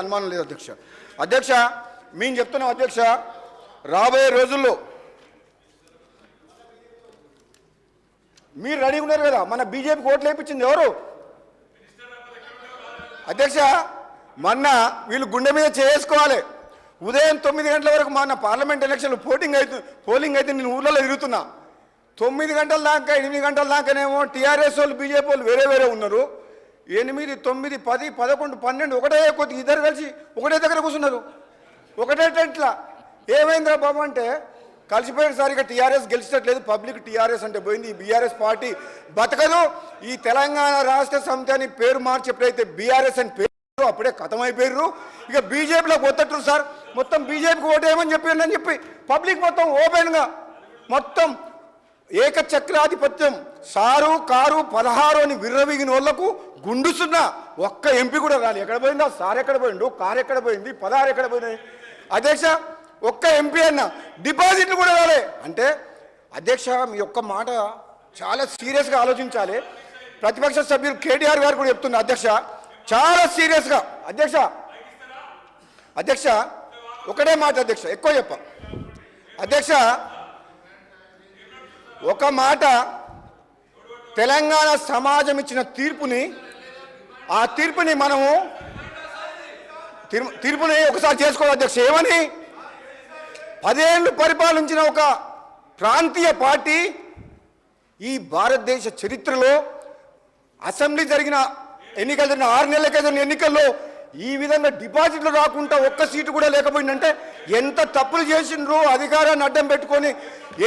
అనుమానం లేదు అధ్యక్ష. అధ్యక్ష మేము చెప్తున్నాం అధ్యక్ష, రాబోయే రోజుల్లో మీరు రెడీ ఉన్నారు కదా. మన బీజేపీకి ఓట్లు వేయించింది ఎవరు అధ్యక్ష? మొన్న వీళ్ళు గుండె మీద చేసుకోవాలి. ఉదయం 9 గంటల వరకు మన పార్లమెంట్ ఎలక్షన్లు పోలింగ్ అయితే నేను ఊళ్ళలో తిరుగుతున్నా. 9 గంటల దాకా 8 గంటల దాకానేమో టీఆర్ఎస్ వాళ్ళు బీజేపీ వాళ్ళు వేరే వేరే ఉన్నారు. 8, 9, 10, 11, 12 ఒకటే కొద్దిగా ఇద్దరు కలిసి ఒకటే దగ్గర కూర్చున్నారు. ఒకటే టెంట్లా. ఏమైందిరా బాబు అంటే కలిసిపోయేసరిగా టీఆర్ఎస్ గెలిచట్లేదు, పబ్లిక్ టీఆర్ఎస్ అంటే పోయింది, ఈ బీఆర్ఎస్ పార్టీ బతకదు, ఈ తెలంగాణ రాష్ట్ర సమితి అని పేరు మార్చి ఎప్పుడైతే బీఆర్ఎస్ అని పేరు అప్పుడే ఖతమైపోయారు. ఇక బీజేపీలోకి వద్దట్టు సార్, మొత్తం బీజేపీకి ఓటేయమని చెప్పిందని చెప్పి పబ్లిక్ మొత్తం ఓపెన్గా మొత్తం ఏకచక్రాధిపత్యం సారు కారు 16 అని విర్రవీగిన వాళ్లకు గుండుస్తున్న ఒక్క ఎంపీ కూడా రాలి. ఎక్కడ పోయిందా సార్, ఎక్కడ పోయిండు, కారు ఎక్కడ పోయింది, 16 ఎక్కడ పోయినాయి అధ్యక్ష? ఒక్క ఎంపీ అన్న డిపాజిట్లు కూడా రాలే. అంటే అధ్యక్ష మీ యొక్క మాట చాలా సీరియస్గా ఆలోచించాలి. ప్రతిపక్ష సభ్యులు కేటీఆర్ గారు కూడా చెప్తున్నారు అధ్యక్ష, చాలా సీరియస్గా. అధ్యక్ష ఒకటే మాట అధ్యక్ష, ఎక్కువ చెప్ప అధ్యక్ష. ఒక మాట, తెలంగాణ సమాజం ఇచ్చిన తీర్పుని, ఆ తీర్పుని మనము తీర్పుని ఒకసారి చేసుకోవాలి అధ్యక్ష. ఏమని 10 ఏళ్ళు పరిపాలించిన ఒక ప్రాంతీయ పార్టీ ఈ భారతదేశ చరిత్రలో అసెంబ్లీ జరిగిన ఎన్నికలు జరిగిన 6 నెలల జరిగిన ఎన్నికల్లో ఈ విధంగా డిపాజిట్లు రాకుండా ఒక్క సీటు కూడా లేకపోయిందంటే ఎంత తప్పులు చేసిండ్రు, అధికారాన్ని అడ్డం పెట్టుకొని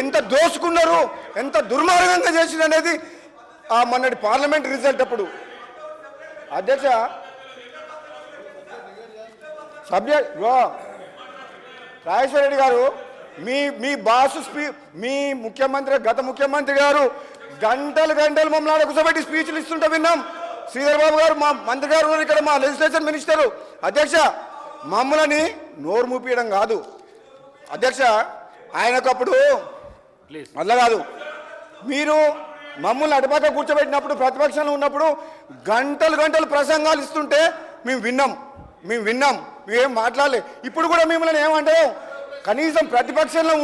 ఎంత దోసుకున్నారు, ఎంత దుర్మార్గంగా చేసిండ్రు అనేది ఆ మొన్నటి పార్లమెంట్ రిజల్ట్ అప్పుడు. అధ్యక్ష రాజేశ్వర రెడ్డి గారు మీ బాసు మీ ముఖ్యమంత్రి గత ముఖ్యమంత్రి గారు గంటలు మమ్మల్ని కూర్చోబెట్టి స్పీచ్లు ఇస్తుంటే విన్నాం. శ్రీధర్ బాబు గారు మా మంత్రి గారు ఇక్కడ, మా లెజిస్లేషన్ మినిస్టరు. అధ్యక్ష మమ్మల్ని నోరు మూపియడం కాదు అధ్యక్ష, ఆయనకప్పుడు అట్లా కాదు. మీరు మమ్మల్ని అటుపక్క కూర్చోబెట్టినప్పుడు ప్రతిపక్షంలో ఉన్నప్పుడు గంటలు ప్రసంగాలు ఇస్తుంటే మేము విన్నాం, మేమేం మాట్లాడలే. ఇప్పుడు కూడా మిమ్మల్ని ఏమంటే కనీసం ప్రతిపక్షంలో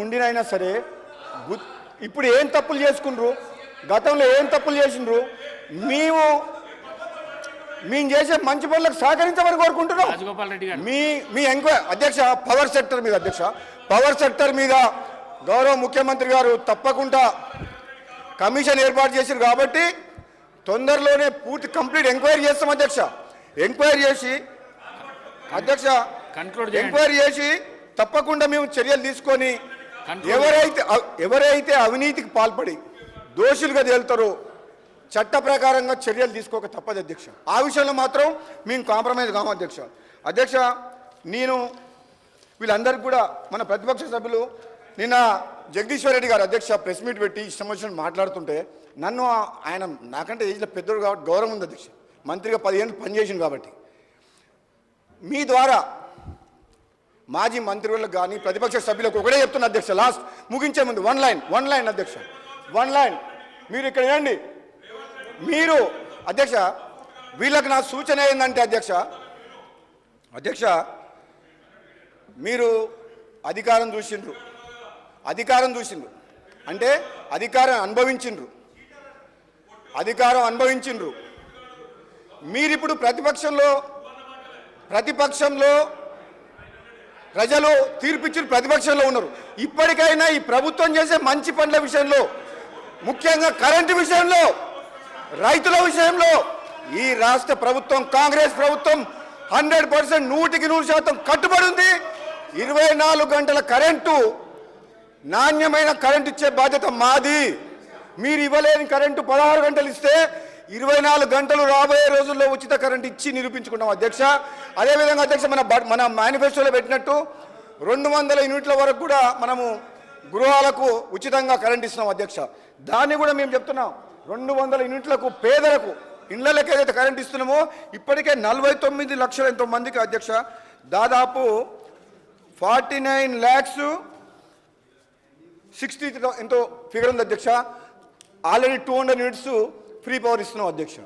ఉండినైనా సరే ఇప్పుడు ఏం తప్పులు చేసుకుండ్రు, గతంలో ఏం తప్పులు చేసిండ్రు, మేము చేసే మంచి పనులకు సహకరించమని కోరుకుంటున్నాం. మీ ఎంక్వైరీ అధ్యక్ష పవర్ సెక్టర్ మీద గౌరవ ముఖ్యమంత్రి గారు తప్పకుండా కమిషన్ ఏర్పాటు చేశారు కాబట్టి తొందరలోనే పూర్తి కంప్లీట్ ఎంక్వైరీ చేస్తాం అధ్యక్ష. ఎంక్వైరీ చేసి తప్పకుండా మేము చర్యలు తీసుకొని ఎవరైతే అవినీతికి పాల్పడి దోషులుగా తేలుతారో చట్ట ప్రకారంగా చర్యలు తీసుకోక తప్పదు అధ్యక్ష. ఆ విషయంలో మాత్రం మేము కాంప్రమైజ్ కాము అధ్యక్ష. నేను వీళ్ళందరికీ కూడా మన ప్రతిపక్ష సభ్యులు నిన్న జగదీశ్వర్ రెడ్డి గారు అధ్యక్ష ప్రెస్ మీట్ పెట్టి ఇష్టం వచ్చినట్టు మాట్లాడుతుంటే నన్ను ఆయన నాకంటే ఏజ్లో పెద్దోడు కాబట్టి గౌరవం ఉంది అధ్యక్ష, మంత్రిగా 10 ఏళ్ళు పనిచేసింది కాబట్టి. మీ ద్వారా మాజీ మంత్రులకు కానీ ప్రతిపక్ష సభ్యులకు ఒకటే చెప్తున్నా అధ్యక్ష, లాస్ట్ ముగించే ముందు వన్ లైన్ అధ్యక్ష, మీరు ఇక్కడ ఏండి మీరు అధ్యక్ష, వీళ్ళకి నా సూచన ఏంటంటే అధ్యక్ష మీరు అధికారం చూసిండ్రు అంటే అధికారం అనుభవించిండ్రు. మీరిప్పుడు ప్రతిపక్షంలో ప్రజలు తీర్పిచ్చిన ప్రతిపక్షంలో ఉన్నారు. ఇప్పటికైనా ఈ ప్రభుత్వం చేసే మంచి పనుల విషయంలో, ముఖ్యంగా కరెంటు విషయంలో, రైతుల విషయంలో ఈ రాష్ట్ర ప్రభుత్వం కాంగ్రెస్ ప్రభుత్వం 100% 100% కట్టుబడి ఉంది. 24 గంటల కరెంటు, నాణ్యమైన కరెంటు ఇచ్చే బాధ్యత మాది. మీరు ఇవ్వలేని కరెంటు 16 గంటలు ఇస్తే 24 గంటలు రాబోయే రోజుల్లో ఉచిత కరెంట్ ఇచ్చి నిరూపించుకుంటాం అధ్యక్ష. అదేవిధంగా అధ్యక్ష మన మేనిఫెస్టోలో పెట్టినట్టు 200 యూనిట్ల వరకు కూడా మనము గృహాలకు ఉచితంగా కరెంట్ ఇస్తున్నాం అధ్యక్ష. దాన్ని కూడా మేము చెప్తున్నాం, 200 యూనిట్లకు పేదలకు ఇళ్లకి ఏదైతే కరెంట్ ఇస్తున్నామో ఇప్పటికే 49 లక్షల ఎంతో మందికి అధ్యక్ష, దాదాపు 49,60,000 ఎంతో ఫిగర్ ఉంది అధ్యక్ష. ఆల్రెడీ 200 యూనిట్స్ ఫ్రీ పవర్ ఇస్తున్నాం అధ్యక్ష.